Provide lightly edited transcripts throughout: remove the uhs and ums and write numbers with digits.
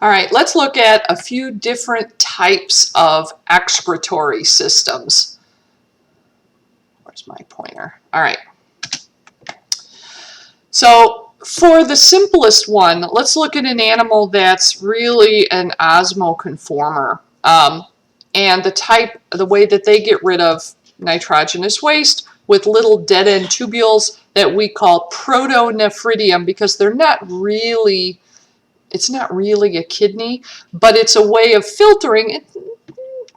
All right, let's look at a few different types of excretory systems. Where's my pointer? All right. So for the simplest one, let's look at an animal that's really an osmoconformer. And the way that they get rid of nitrogenous waste with little dead-end tubules that we call Protonephridium, because they're not really, it's not really a kidney, but it's a way of filtering. It's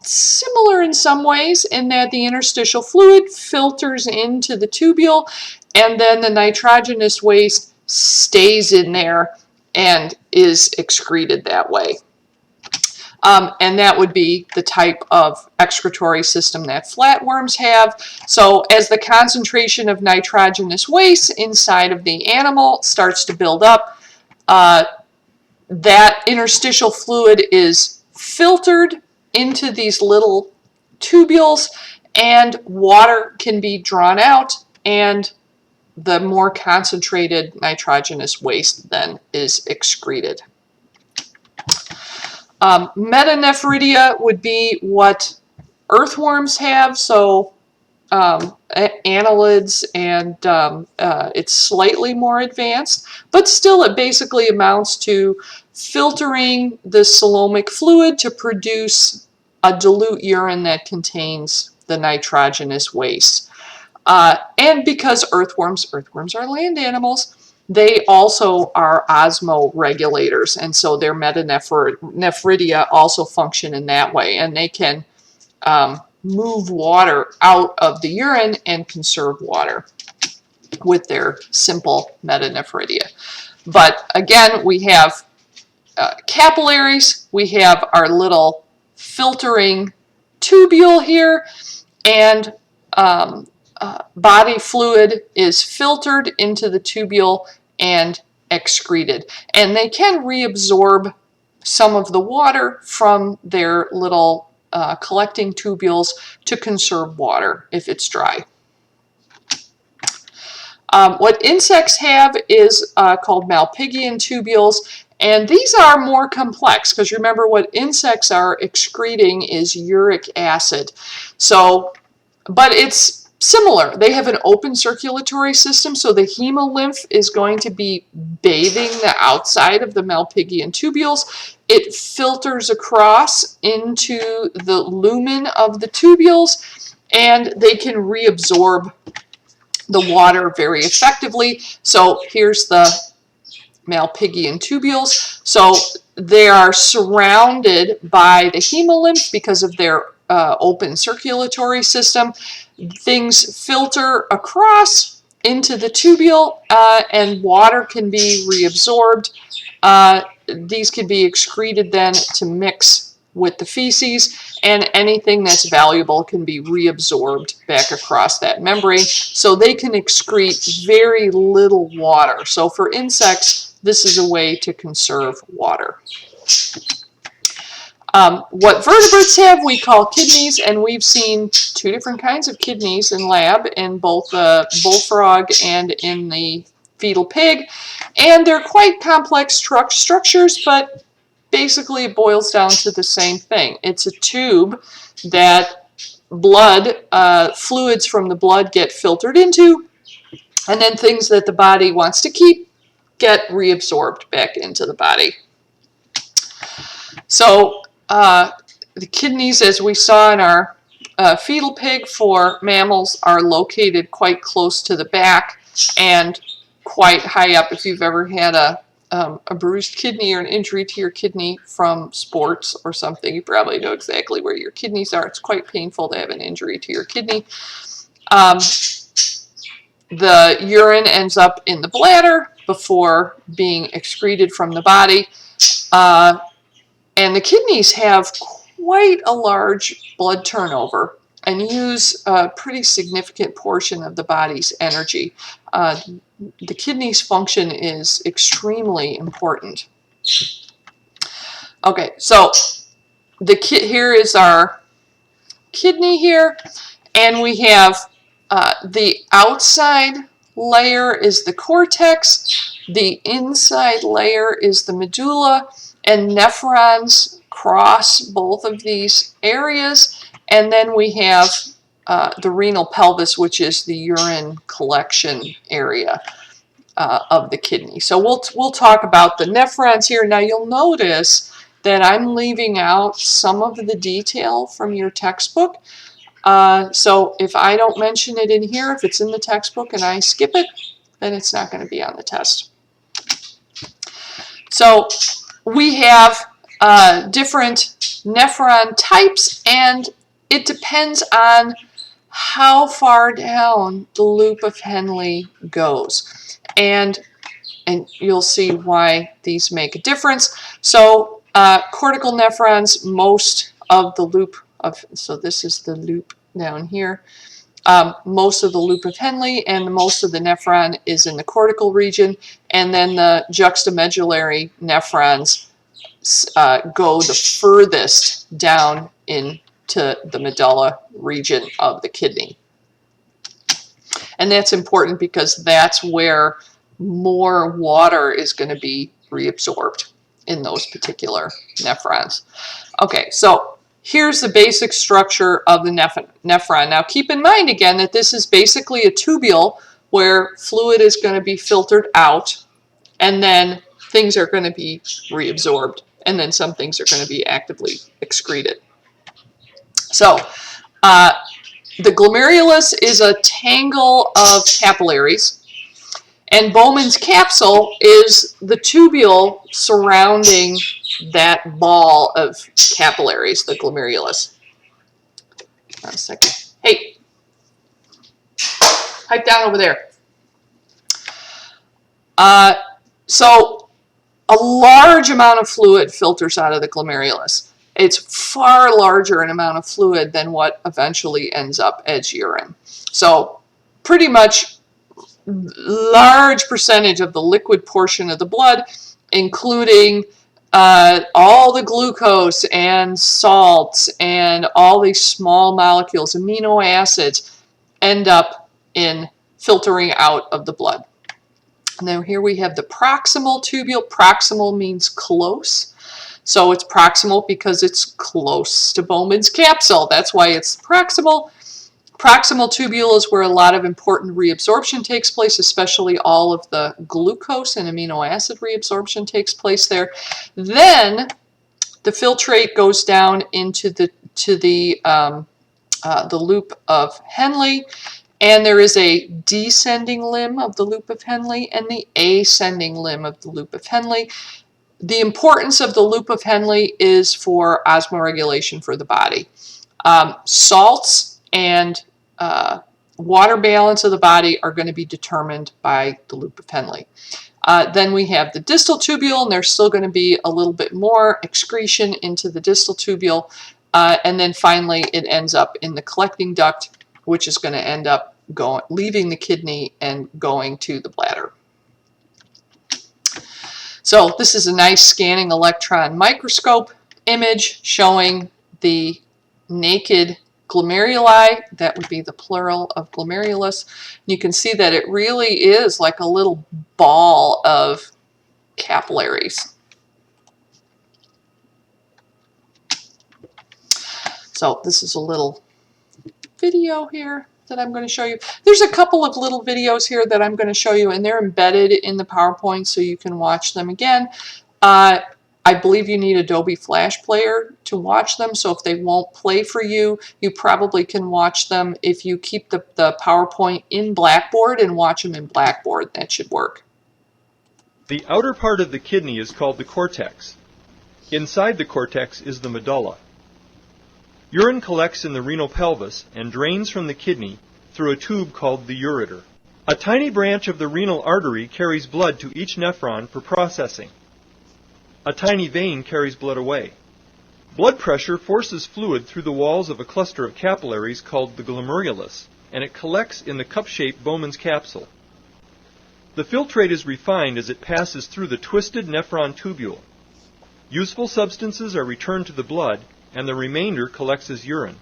similar in some ways in that the interstitial fluid filters into the tubule, and then the nitrogenous waste stays in there and is excreted that way. And that would be the type of excretory system that flatworms have. So as the concentration of nitrogenous waste inside of the animal starts to build up, that interstitial fluid is filtered into these little tubules, and water can be drawn out, and the more concentrated nitrogenous waste then is excreted. Metanephridia would be what earthworms have, so annelids, and it's slightly more advanced, but still it basically amounts to filtering the coelomic fluid to produce a dilute urine that contains the nitrogenous waste. And because earthworms are land animals, they also are osmoregulators, and so their metanephridia also function in that way, and they can move water out of the urine and conserve water with their simple metanephridia. But again, we have capillaries, we have our little filtering tubule here, and body fluid is filtered into the tubule and excreted. And they can reabsorb some of the water from their little collecting tubules to conserve water if it's dry. What insects have is called Malpighian tubules, and these are more complex because remember what insects are excreting is uric acid. So, but it's similar. They have an open circulatory system, so the hemolymph is going to be bathing the outside of the Malpighian tubules. It filters across into the lumen of the tubules, and they can reabsorb the water very effectively. So here's the Malpighian tubules. So they are surrounded by the hemolymph because of their open circulatory system. Things filter across into the tubule, and water can be reabsorbed. These can be excreted then to mix with the feces, and anything that's valuable can be reabsorbed back across that membrane. So they can excrete very little water. So for insects, this is a way to conserve water. What vertebrates have we call kidneys, and we've seen two different kinds of kidneys in lab, in both the bullfrog and in the fetal pig, and they're quite complex structures, but basically it boils down to the same thing. It's a tube that blood, fluids from the blood get filtered into, and then things that the body wants to keep get reabsorbed back into the body. So the kidneys, as we saw in our fetal pig for mammals, are located quite close to the back and quite high up. If you've ever had a bruised kidney or an injury to your kidney from sports or something, you probably know exactly where your kidneys are. It's quite painful to have an injury to your kidney. The urine ends up in the bladder before being excreted from the body. And the kidneys have quite a large blood turnover and use a pretty significant portion of the body's energy. The kidney's function is extremely important. Okay, so here is our kidney here, and we have the outside layer is the cortex. The inside layer is the medulla, and nephrons cross both of these areas. And then we have the renal pelvis, which is the urine collection area of the kidney. So we'll talk about the nephrons here. Now you'll notice that I'm leaving out some of the detail from your textbook. So if I don't mention it in here, if it's in the textbook and I skip it, then it's not going to be on the test. So we have different nephron types, and it depends on how far down the loop of Henle goes. And you'll see why these make a difference. So cortical nephrons, most of the loop of, so this is the loop down here, most of the loop of Henle and most of the nephron is in the cortical region, and then the juxtamedullary nephrons go the furthest down into the medulla region of the kidney. And that's important because that's where more water is going to be reabsorbed in those particular nephrons. Okay, so here's the basic structure of the nephron. Now keep in mind again that this is basically a tubule where fluid is going to be filtered out, and then things are going to be reabsorbed, and then some things are going to be actively excreted. So the glomerulus is a tangle of capillaries, and Bowman's capsule is the tubule surrounding that ball of capillaries, the glomerulus. Hold on a second. Hey, pipe down over there. So a large amount of fluid filters out of the glomerulus. It's far larger an amount of fluid than what eventually ends up as urine. So pretty much large percentage of the liquid portion of the blood, including all the glucose and salts and all these small molecules, amino acids, end up in filtering out of the blood. Now here we have the proximal tubule. Proximal means close. So it's proximal because it's close to Bowman's capsule. That's why it's proximal. Proximal tubule is where a lot of important reabsorption takes place, especially all of the glucose and amino acid reabsorption takes place there. Then the filtrate goes down into the loop of Henle, and there is a descending limb of the loop of Henle and the ascending limb of the loop of Henle. The importance of the loop of Henle is for osmoregulation for the body. Salts and water balance of the body are going to be determined by the loop of Henle. Then we have the distal tubule, and there's still going to be a little bit more excretion into the distal tubule. And then finally, it ends up in the collecting duct, which is going to end up leaving the kidney and going to the bladder. So this is a nice scanning electron microscope image showing the naked glomeruli. That would be the plural of glomerulus. You can see that it really is like a little ball of capillaries. So this is a little video here that I'm going to show you. There's a couple of little videos here that I'm going to show you, and they're embedded in the PowerPoint so you can watch them again. I believe you need Adobe Flash Player to watch them, so if they won't play for you, you probably can watch them if you keep the PowerPoint in Blackboard and watch them in Blackboard. That should work. The outer part of the kidney is called the cortex. Inside the cortex is the medulla. Urine collects in the renal pelvis and drains from the kidney through a tube called the ureter. A tiny branch of the renal artery carries blood to each nephron for processing. A tiny vein carries blood away. Blood pressure forces fluid through the walls of a cluster of capillaries called the glomerulus, and it collects in the cup-shaped Bowman's capsule. The filtrate is refined as it passes through the twisted nephron tubule. Useful substances are returned to the blood, and the remainder collects as urine.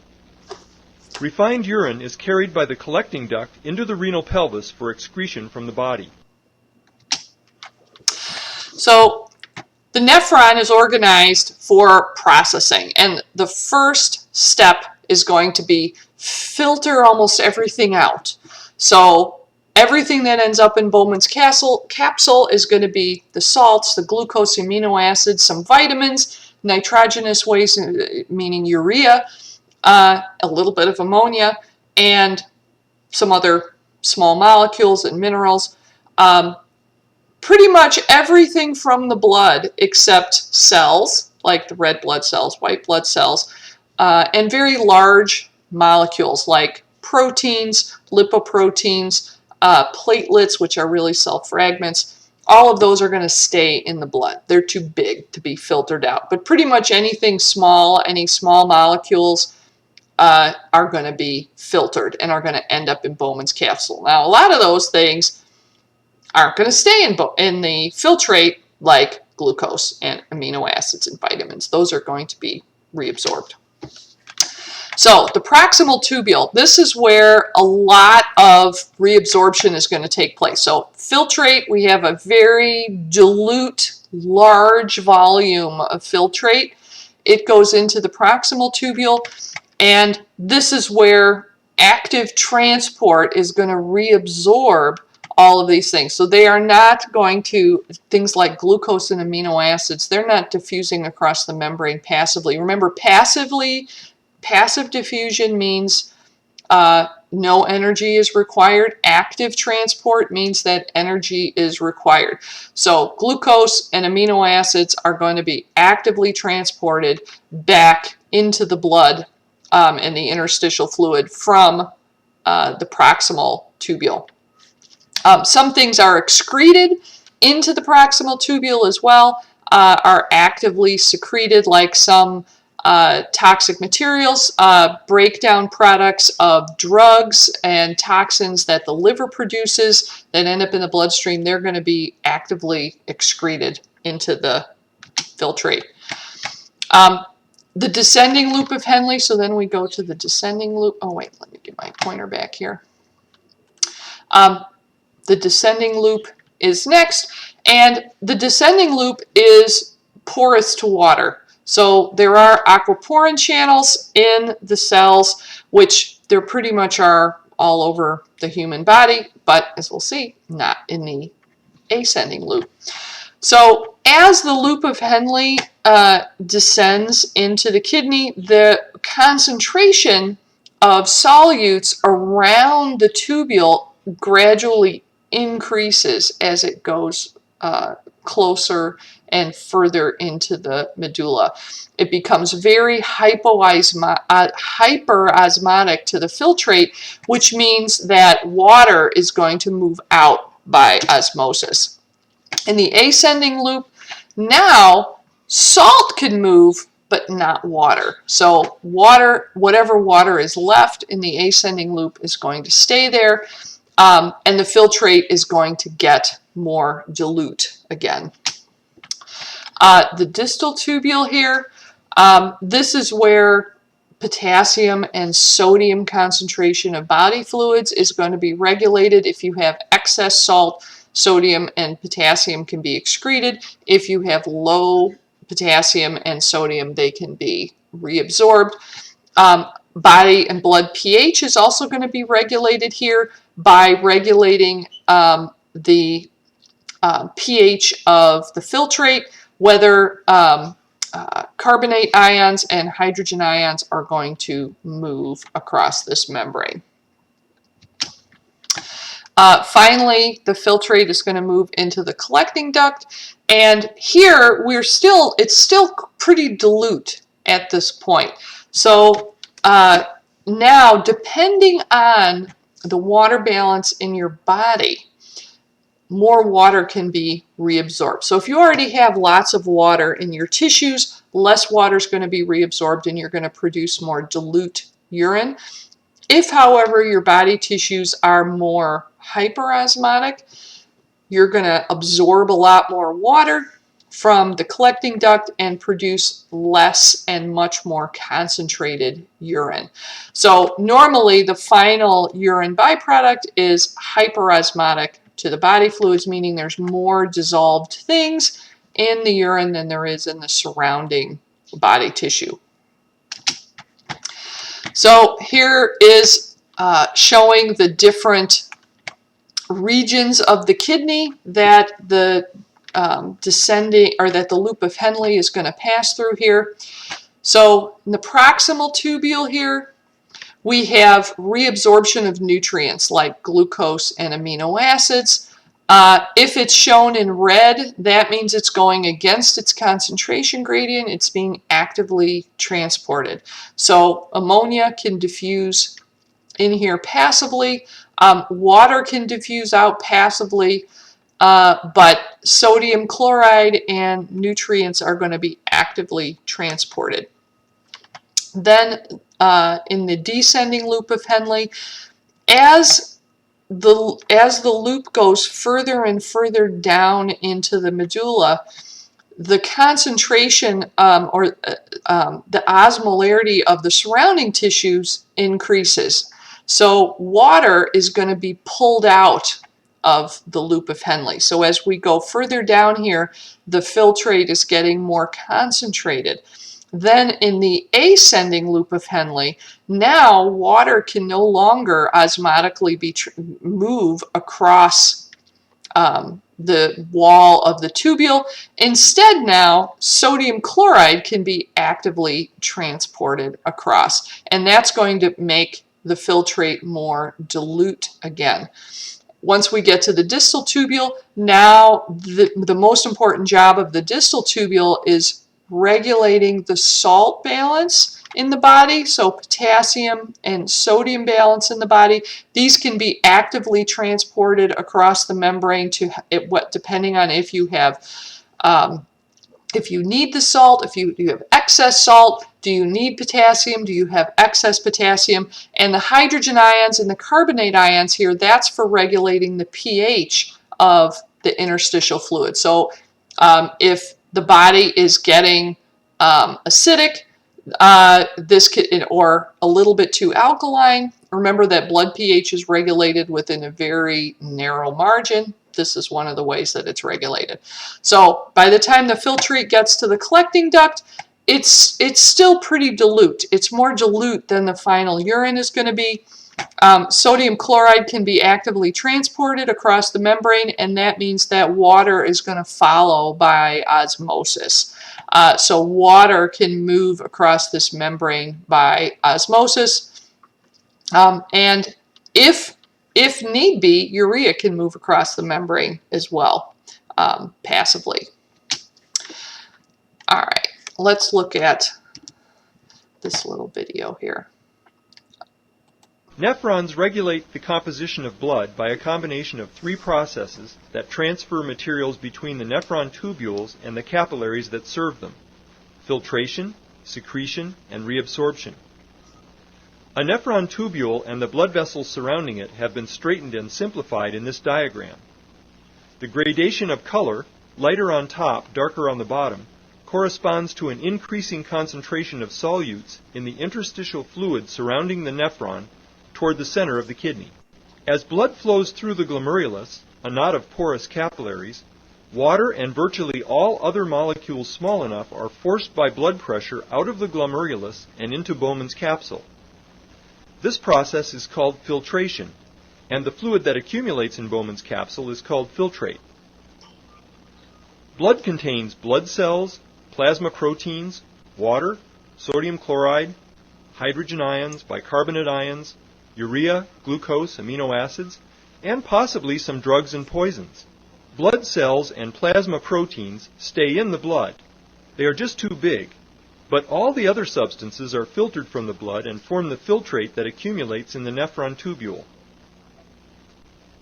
Refined urine is carried by the collecting duct into the renal pelvis for excretion from the body. So the nephron is organized for processing, and the first step is going to be filter almost everything out. So everything that ends up in Bowman's capsule is going to be the salts, the glucose, amino acids, some vitamins, nitrogenous waste, meaning urea, a little bit of ammonia, and some other small molecules and minerals. Pretty much everything from the blood except cells, like the red blood cells, white blood cells, and very large molecules like proteins, lipoproteins, platelets, which are really cell fragments. All of those are going to stay in the blood. They're too big to be filtered out. But pretty much anything small, any small molecules, are going to be filtered and are going to end up in Bowman's capsule. Now, a lot of those things aren't going to stay in the filtrate, like glucose and amino acids and vitamins. Those are going to be reabsorbed. So the proximal tubule, this is where a lot of reabsorption is going to take place. So filtrate, we have a very dilute, large volume of filtrate. It goes into the proximal tubule, and this is where active transport is going to reabsorb all of these things. So they are not going to, things like glucose and amino acids, they're not diffusing across the membrane passively. Remember, passive diffusion means no energy is required. Active transport means that energy is required. So glucose and amino acids are going to be actively transported back into the blood and the interstitial fluid from the proximal tubule. Some things are excreted into the proximal tubule as well, are actively secreted, like some toxic materials, breakdown products of drugs and toxins that the liver produces that end up in the bloodstream. They're going to be actively excreted into the filtrate. The descending loop of Henle, so then we go to the descending loop. Oh wait, let me get my pointer back here. The descending loop is next, and the descending loop is porous to water. So there are aquaporin channels in the cells, which there pretty much are all over the human body, but as we'll see, not in the ascending loop. So as the loop of Henle descends into the kidney, the concentration of solutes around the tubule gradually increases as it goes closer and further into the medulla. It becomes very hyperosmotic to the filtrate, which means that water is going to move out by osmosis. In the ascending loop, now salt can move, but not water. So water, whatever water is left in the ascending loop is going to stay there. And the filtrate is going to get more dilute again. The distal tubule here, this is where potassium and sodium concentration of body fluids is going to be regulated. If you have excess salt, sodium and potassium can be excreted. If you have low potassium and sodium, they can be reabsorbed. Body and blood pH is also going to be regulated here by regulating the pH of the filtrate, whether carbonate ions and hydrogen ions are going to move across this membrane. Finally, the filtrate is going to move into the collecting duct, and here it's still pretty dilute at this point. So now, depending on the water balance in your body, more water can be reabsorbed. So if you already have lots of water in your tissues, less water is going to be reabsorbed and you're going to produce more dilute urine. If, however, your body tissues are more hyperosmotic, you're going to absorb a lot more water from the collecting duct and produce less and much more concentrated urine. So normally the final urine byproduct is hyperosmotic to the body fluids, meaning there's more dissolved things in the urine than there is in the surrounding body tissue. So here is showing the different regions of the kidney that the that the loop of Henle is going to pass through here. So in the proximal tubule here, we have reabsorption of nutrients like glucose and amino acids. If it's shown in red, that means it's going against its concentration gradient. It's being actively transported. So ammonia can diffuse in here passively. Water can diffuse out passively, but sodium chloride and nutrients are going to be actively transported. Then in the descending loop of Henle, as the loop goes further and further down into the medulla, the concentration the osmolarity of the surrounding tissues increases. So water is going to be pulled out of the loop of Henle. So as we go further down here, the filtrate is getting more concentrated. Then in the ascending loop of Henle, now water can no longer osmotically move across the wall of the tubule. Instead now, sodium chloride can be actively transported across, and that's going to make the filtrate more dilute again. Once we get to the distal tubule, now the most important job of the distal tubule is regulating the salt balance in the body, so potassium and sodium balance in the body. These can be actively transported across the membrane to depending on if you have if you need the salt, if you have excess salt, do you need potassium, do you have excess potassium, and the hydrogen ions and the carbonate ions here, that's for regulating the pH of the interstitial fluid. So if the body is getting acidic, or a little bit too alkaline, remember that blood pH is regulated within a very narrow margin. This is one of the ways that it's regulated. So by the time the filtrate gets to the collecting duct, it's still pretty dilute. It's more dilute than the final urine is going to be. Sodium chloride can be actively transported across the membrane, and that means that water is going to follow by osmosis. So water can move across this membrane by osmosis, and if need be, urea can move across the membrane as well, passively. All right, let's look at this little video here. Nephrons regulate the composition of blood by a combination of three processes that transfer materials between the nephron tubules and the capillaries that serve them: filtration, secretion, and reabsorption. A nephron tubule and the blood vessels surrounding it have been straightened and simplified in this diagram. The gradation of color, lighter on top, darker on the bottom, corresponds to an increasing concentration of solutes in the interstitial fluid surrounding the nephron toward the center of the kidney. As blood flows through the glomerulus, a knot of porous capillaries, water and virtually all other molecules small enough are forced by blood pressure out of the glomerulus and into Bowman's capsule. This process is called filtration, and the fluid that accumulates in Bowman's capsule is called filtrate. Blood contains blood cells, plasma proteins, water, sodium chloride, hydrogen ions, bicarbonate ions, urea, glucose, amino acids, and possibly some drugs and poisons. Blood cells and plasma proteins stay in the blood. They are just too big, but all the other substances are filtered from the blood and form the filtrate that accumulates in the nephron tubule.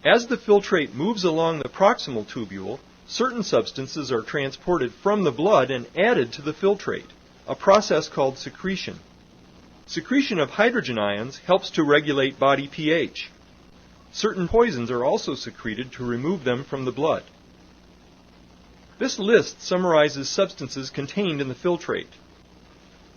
As the filtrate moves along the proximal tubule, certain substances are transported from the blood and added to the filtrate, a process called secretion. Secretion of hydrogen ions helps to regulate body pH. Certain poisons are also secreted to remove them from the blood. This list summarizes substances contained in the filtrate.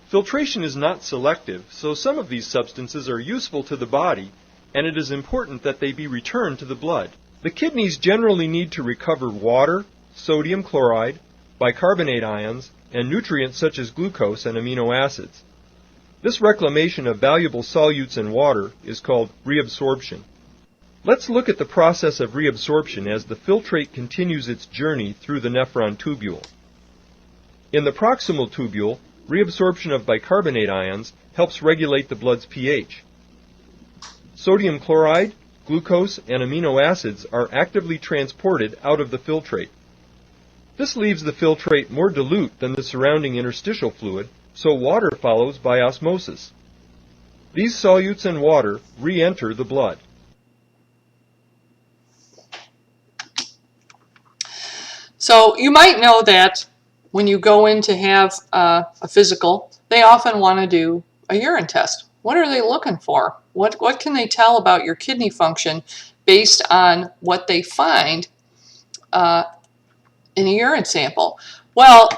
Filtration is not selective, so some of these substances are useful to the body, and it is important that they be returned to the blood. The kidneys generally need to recover water, sodium chloride, bicarbonate ions, and nutrients such as glucose and amino acids. This reclamation of valuable solutes in water is called reabsorption. Let's look at the process of reabsorption as the filtrate continues its journey through the nephron tubule. In the proximal tubule, reabsorption of bicarbonate ions helps regulate the blood's pH. Sodium chloride, glucose, and amino acids are actively transported out of the filtrate. This leaves the filtrate more dilute than the surrounding interstitial fluid, so water follows by osmosis. These solutes and water re-enter the blood. So you might know that when you go in to have a physical, they often want to do a urine test. What are they looking for? What can they tell about your kidney function based on what they find in a urine sample? Well,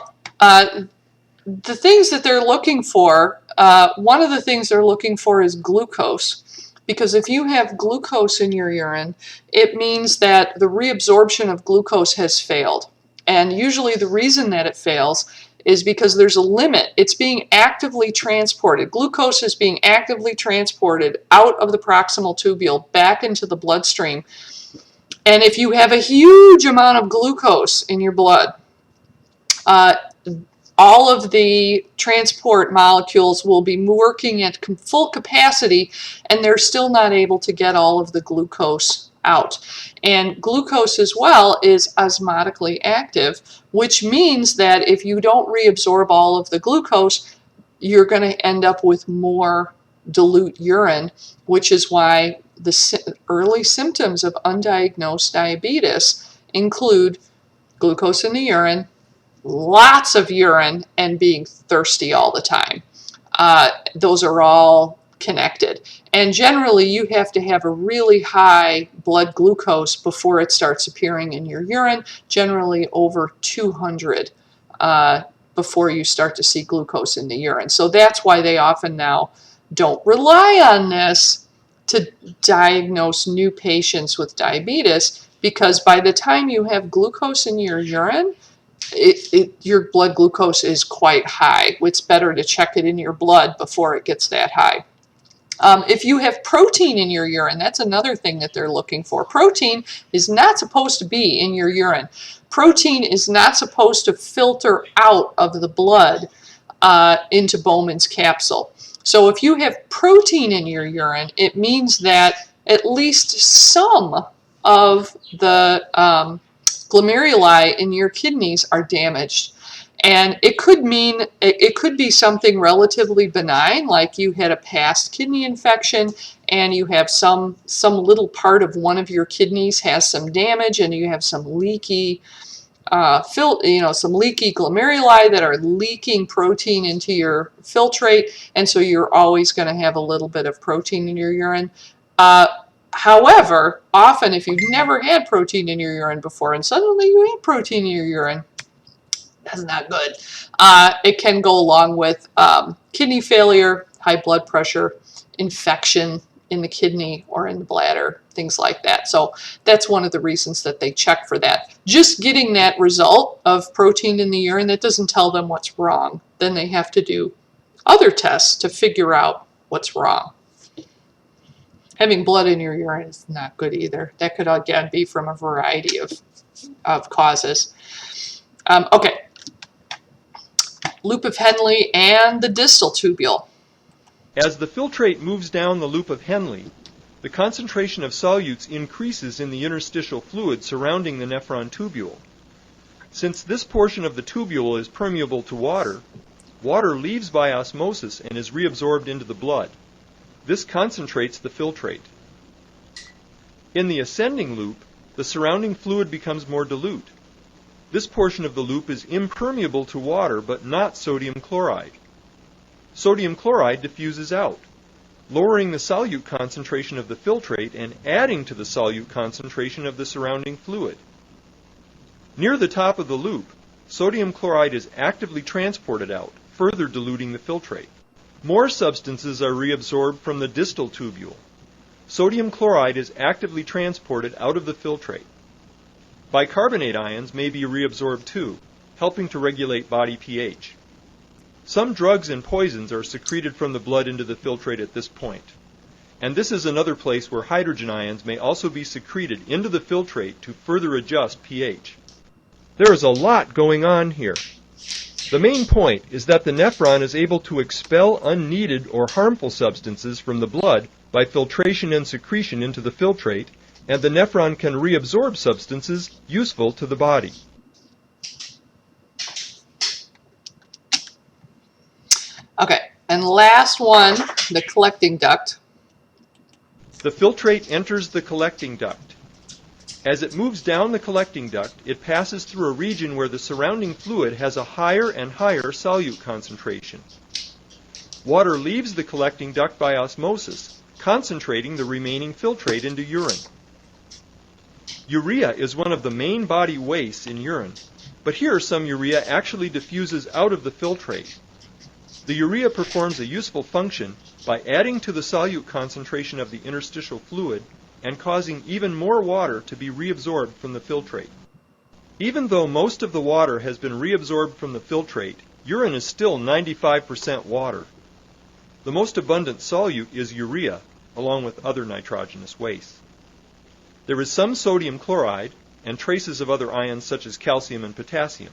the things that they're looking for, one of the things they're looking for is glucose. Because if you have glucose in your urine, it means that the reabsorption of glucose has failed. And usually the reason that it fails is because there's a limit. It's being actively transported. Glucose is being actively transported out of the proximal tubule back into the bloodstream. And if you have a huge amount of glucose in your blood, all of the transport molecules will be working at full capacity, and they're still not able to get all of the glucose out. And glucose as well is osmotically active, which means that if you don't reabsorb all of the glucose, you're going to end up with more dilute urine, which is why the early symptoms of undiagnosed diabetes include glucose in the urine, lots of urine, and being thirsty all the time. Those are all connected. And generally, you have to have a really high blood glucose before it starts appearing in your urine, generally over 200 before you start to see glucose in the urine. So that's why they often now don't rely on this to diagnose new patients with diabetes, because by the time you have glucose in your urine, your blood glucose is quite high. It's better to check it in your blood before it gets that high. If you have protein in your urine, that's another thing that they're looking for. Protein is not supposed to be in your urine. Protein is not supposed to filter out of the blood into Bowman's capsule. So if you have protein in your urine, it means that at least some of the glomeruli in your kidneys are damaged. And it could mean, it could be something relatively benign, like you had a past kidney infection and you have some little part of one of your kidneys has some damage, and you have some leaky some leaky glomeruli that are leaking protein into your filtrate, and so you're always going to have a little bit of protein in your urine. However, often if you've never had protein in your urine before and suddenly you have protein in your urine, that's not good. It can go along with kidney failure, high blood pressure, infection in the kidney or in the bladder, things like that. So that's one of the reasons that they check for that. Just getting that result of protein in the urine, that doesn't tell them what's wrong. Then they have to do other tests to figure out what's wrong. Having blood in your urine is not good either. That could, again, be from a variety of causes. Okay. Loop of Henle and the distal tubule. As the filtrate moves down the loop of Henle, the concentration of solutes increases in the interstitial fluid surrounding the nephron tubule. Since this portion of the tubule is permeable to water, water leaves by osmosis and is reabsorbed into the blood. This concentrates the filtrate. In the ascending loop, the surrounding fluid becomes more dilute. This portion of the loop is impermeable to water, but not sodium chloride. Sodium chloride diffuses out, lowering the solute concentration of the filtrate and adding to the solute concentration of the surrounding fluid. Near the top of the loop, sodium chloride is actively transported out, further diluting the filtrate. More substances are reabsorbed from the distal tubule. sodium chloride is actively transported out of the filtrate. Bicarbonate ions may be reabsorbed too, helping to regulate body pH. Some drugs and poisons are secreted from the blood into the filtrate at this point. And this is another place where hydrogen ions may also be secreted into the filtrate to further adjust pH. There is a lot going on here. The main point is that the nephron is able to expel unneeded or harmful substances from the blood by filtration and secretion into the filtrate, and the nephron can reabsorb substances useful to the body. Okay, and last one, the collecting duct. The filtrate enters the collecting duct. As it moves down the collecting duct, it passes through a region where the surrounding fluid has a higher and higher solute concentration. Water leaves the collecting duct by osmosis, concentrating the remaining filtrate into urine. Urea is one of the main body wastes in urine, but here some urea actually diffuses out of the filtrate. The urea performs a useful function by adding to the solute concentration of the interstitial fluid and causing even more water to be reabsorbed from the filtrate. Even though most of the water has been reabsorbed from the filtrate, urine is still 95% water. The most abundant solute is urea, along with other nitrogenous wastes. There is some sodium chloride and traces of other ions such as calcium and potassium.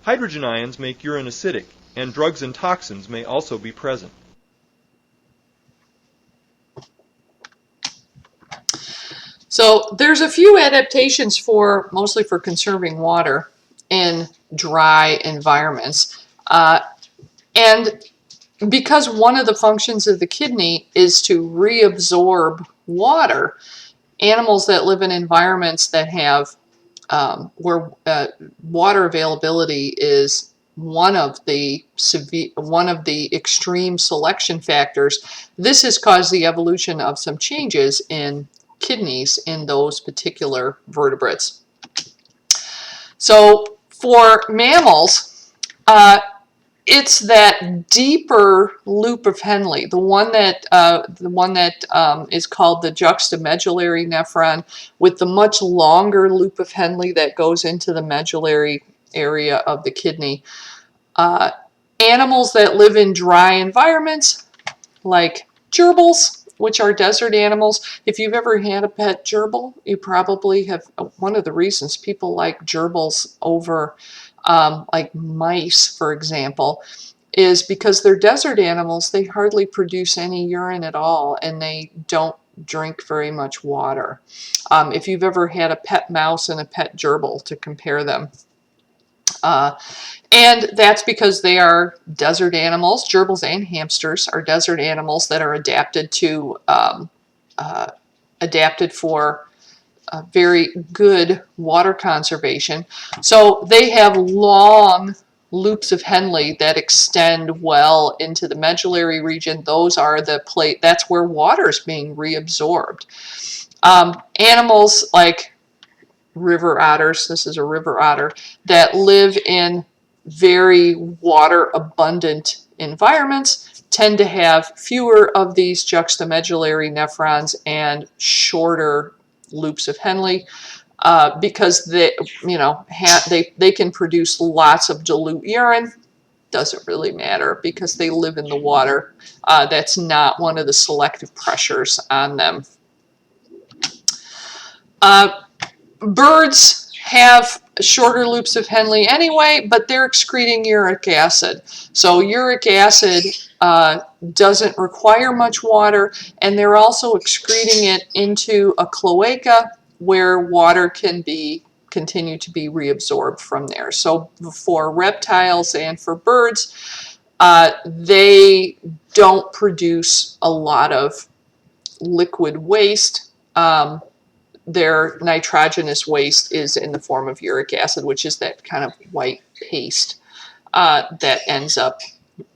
Hydrogen ions make urine acidic, and drugs and toxins may also be present. So there's a few adaptations mostly for conserving water in dry environments. And because one of the functions of the kidney is to reabsorb water, animals that live in environments that have where water availability is one of the extreme selection factors, this has caused the evolution of some changes in kidneys in those particular vertebrates. So for mammals, it's that deeper loop of Henle, the one that is called the juxtamedullary nephron, with the much longer loop of Henle that goes into the medullary area of the kidney. Animals that live in dry environments, like gerbils, which are desert animals. If you've ever had a pet gerbil, you probably have. One of the reasons people like gerbils over like mice, for example, is because they're desert animals. They hardly produce any urine at all, and they don't drink very much water. If you've ever had a pet mouse and a pet gerbil, to compare them. And that's because they are desert animals. Gerbils and hamsters are desert animals that are adapted for very good water conservation. So they have long loops of Henle that extend well into the medullary region. Those are that's where water is being reabsorbed. Animals like river otters, this is a river otter, that live in very water abundant environments tend to have fewer of these juxtamedullary nephrons and shorter loops of Henle because they can produce lots of dilute urine. Doesn't really matter because they live in the water. That's not one of the selective pressures on them. Birds have shorter loops of Henle anyway, but they're excreting uric acid. So uric acid doesn't require much water, and they're also excreting it into a cloaca where water can continue to be reabsorbed from there. So for reptiles and for birds, they don't produce a lot of liquid waste. Their nitrogenous waste is in the form of uric acid, which is that kind of white paste that ends up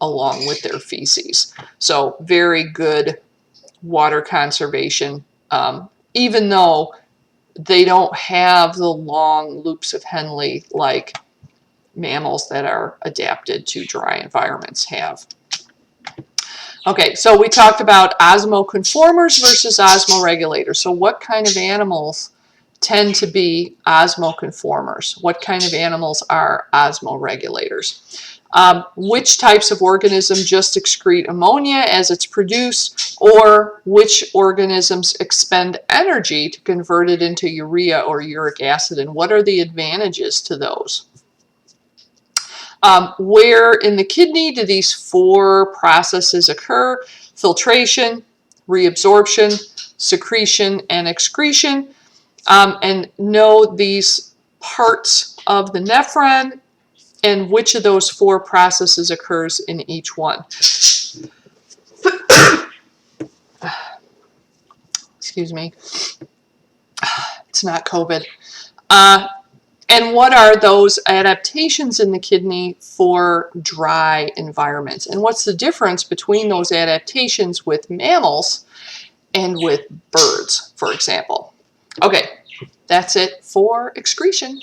along with their feces. So very good water conservation, even though they don't have the long loops of Henle like mammals that are adapted to dry environments have. Okay, so we talked about osmoconformers versus osmoregulators. So what kind of animals tend to be osmoconformers? What kind of animals are osmoregulators? Which types of organisms just excrete ammonia as it's produced, or which organisms expend energy to convert it into urea or uric acid, and what are the advantages to those? Where in the kidney do these four processes occur? Filtration, reabsorption, secretion, and excretion. And know these parts of the nephron and which of those four processes occurs in each one. Excuse me. It's not COVID. And what are those adaptations in the kidney for dry environments? And what's the difference between those adaptations with mammals and with birds, for example? Okay, that's it for excretion.